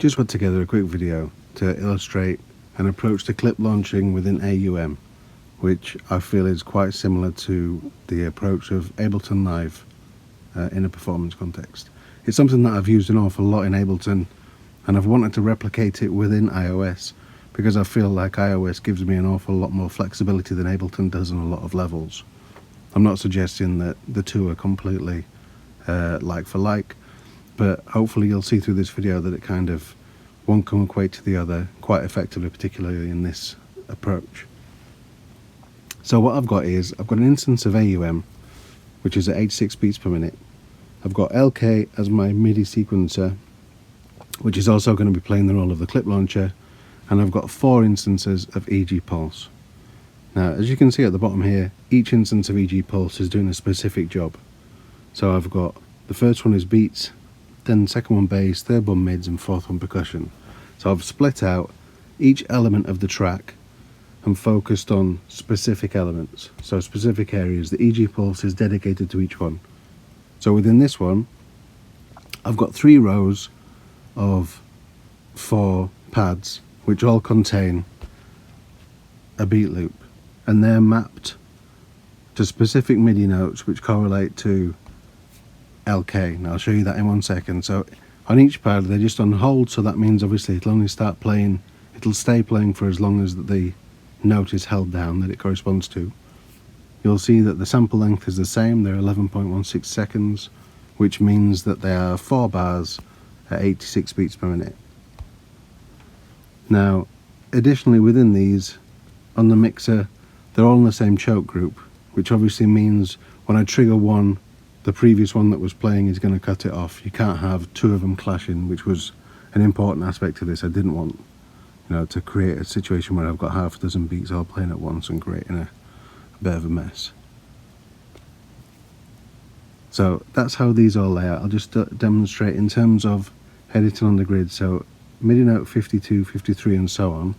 Just put together a quick video to illustrate an approach to clip launching within AUM, which I feel is quite similar to the approach of Ableton Live in a performance context. It's something that I've used an awful lot in Ableton, and I've wanted to replicate it within iOS because I feel like iOS gives me an awful lot more flexibility than Ableton does on a lot of levels. I'm not suggesting that the two are completely like for like, but hopefully you'll see through this video that it kind of one can equate to the other quite effectively, particularly in this approach. So what I've got is, I've got an instance of AUM, which is at 86 beats per minute. I've got LK as my MIDI sequencer, which is also going to be playing the role of the clip launcher, and I've got 4 instances of EG Pulse. Now, as you can see at the bottom here, each instance of EG Pulse is doing a specific job. So I've got, the first one is beats, then the second one bass, third one mids, and fourth one percussion. So I've split out each element of the track and focused on specific elements, so specific areas. The EG Pulse is dedicated to each one. So within this one, I've got 3 rows of 4 pads, which all contain a beat loop, and they're mapped to specific MIDI notes which correlate to LK. Now I'll show you that in 1 second. So on each pad they're just on hold, so that means obviously it'll only start playing, it'll stay playing for as long as the note is held down that it corresponds to. You'll see that the sample length is the same, they're 11.16 seconds, which means that they are 4 bars at 86 beats per minute. Now additionally within these, on the mixer, they're all in the same choke group, which obviously means when I trigger one, the previous one that was playing is going to cut it off. You can't have 2 of them clashing, which was an important aspect of this. I didn't want, to create a situation where I've got half a dozen beats all playing at once and creating a bit of a mess. So that's how these all lay out. I'll just demonstrate in terms of editing on the grid. So MIDI note 52, 53 and so on,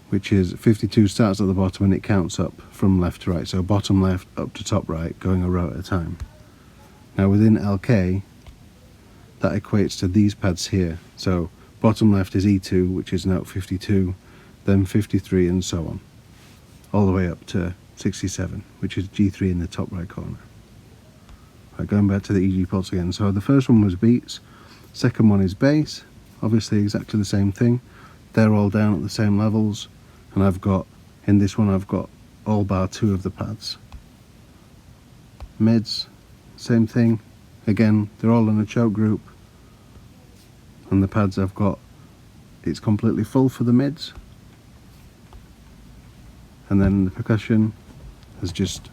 which is 52 starts at the bottom and it counts up from left to right, so bottom left up to top right, going a row at a time. Now within LK, that equates to these pads here. So bottom left is E2, which is note 52, then 53 and so on, all the way up to 67, which is G3 in the top right corner. Right, going back to the EG Pulse again. So the first one was beats, second one is bass, obviously exactly the same thing. They're all down at the same levels, and I've got, in this one I've got all bar 2 of the pads. Mids, same thing, again they're all in a choke group, and the pads I've got, it's completely full for the mids, and then the percussion, there's just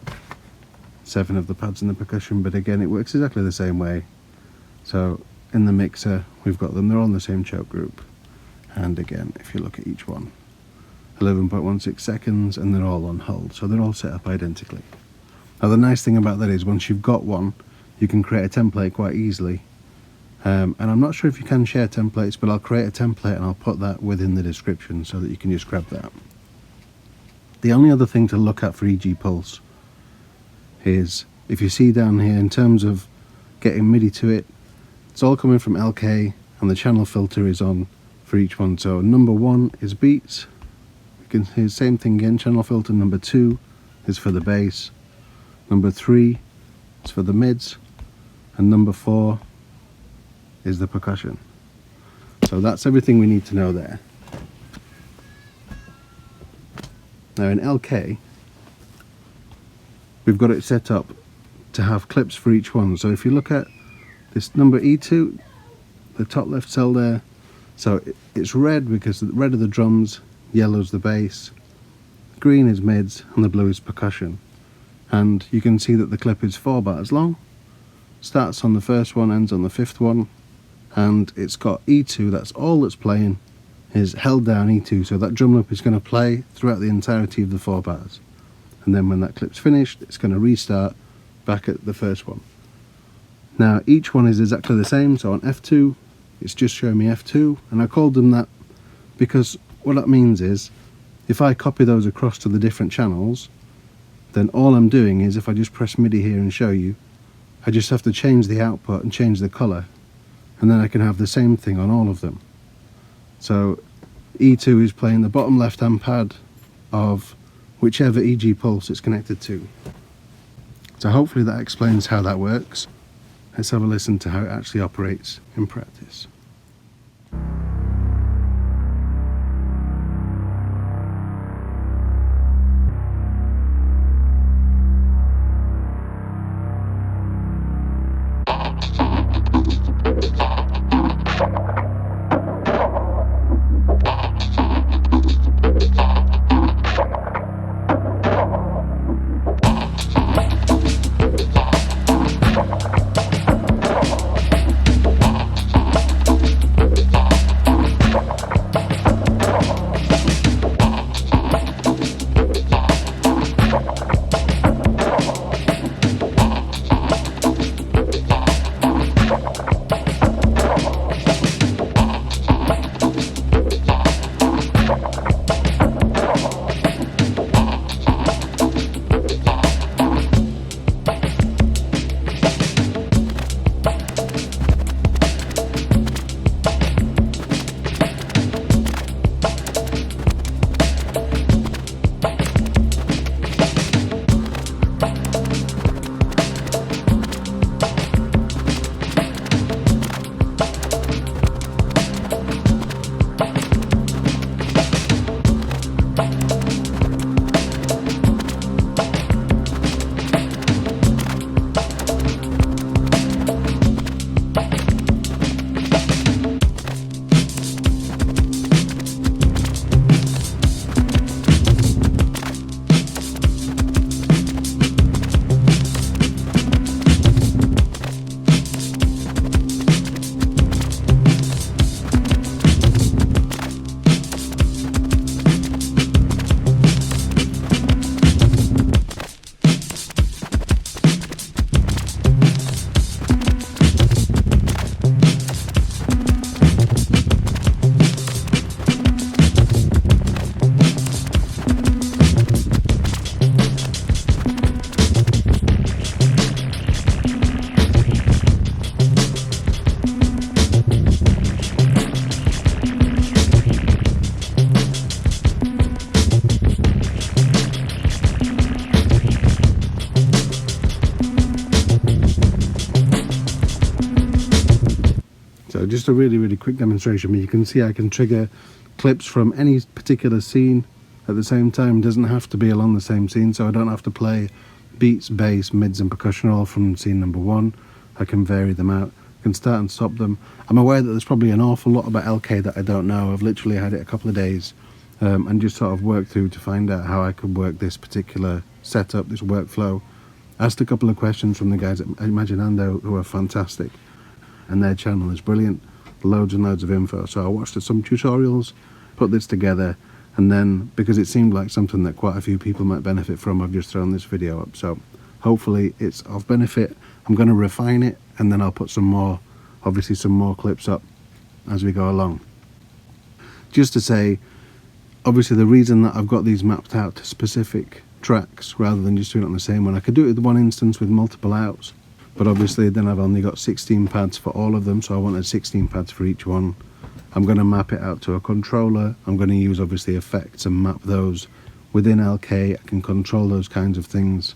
7 of the pads in the percussion, but again it works exactly the same way. So in the mixer we've got them, they're all in the same choke group. And again, if you look at each one, 11.16 seconds, and they're all on hold, so they're all set up identically. Now the nice thing about that is once you've got one, you can create a template quite easily. And I'm not sure if you can share templates, but I'll create a template and I'll put that within the description so that you can just grab that. The only other thing to look at for EG Pulse is, if you see down here, in terms of getting MIDI to it, it's all coming from LK, and the channel filter is on for each one. So number 1 is beats, you can hear the same thing again, channel filter. Number 2 is for the bass, number 3 is for the mids, and number 4 is the percussion. So that's everything we need to know there. Now in LK, we've got it set up to have clips for each one. So if you look at this number E2, the top left cell there, so it's red because the red are the drums, yellow's the bass, green is mids, and the blue is percussion. And you can see that the clip is 4 bars long, starts on the first one, ends on the 5th one, and it's got E2, that's all that's playing, is held down E2, so that drum loop is going to play throughout the entirety of the 4 bars. And then when that clip's finished, it's going to restart back at the first one. Now each one is exactly the same, so on F2, it's just showing me F2, and I called them that because what that means is, if I copy those across to the different channels, then all I'm doing is, if I just press MIDI here and show you, I just have to change the output and change the colour, and then I can have the same thing on all of them. So E2 is playing the bottom left hand pad of whichever EG pulse it's connected to. So hopefully that explains how that works. Let's have a listen to how it actually operates in practice. So just a really quick demonstration. I mean, you can see I can trigger clips from any particular scene at the same time. It doesn't have to be along the same scene, so I don't have to play beats, bass, mids and percussion all from scene number one. I can vary them out, I can start and stop them. I'm aware that there's probably an awful lot about LK that I don't know. I've literally had it a couple of days and just sort of worked through to find out how I could work this particular setup, this workflow. Asked a couple of questions from the guys at Imaginando, who are fantastic, and their channel is brilliant, loads and loads of info. So I watched some tutorials, put this together, and then because it seemed like something that quite a few people might benefit from, I've just thrown this video up. So hopefully it's of benefit. I'm going to refine it, and then I'll put some more, obviously some more clips up as we go along. Just to say, obviously the reason that I've got these mapped out to specific tracks rather than just doing it on the same one, I could do it with one instance with multiple outs, but obviously then I've only got 16 pads for all of them, so I wanted 16 pads for each one. I'm going to map it out to a controller. I'm going to use obviously effects and map those within LK. I can control those kinds of things,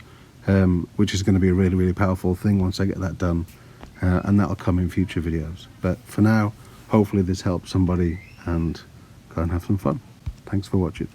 which is going to be a really powerful thing once I get that done, and that'll come in future videos. But for now, hopefully this helps somebody, and go and have some fun. Thanks for watching.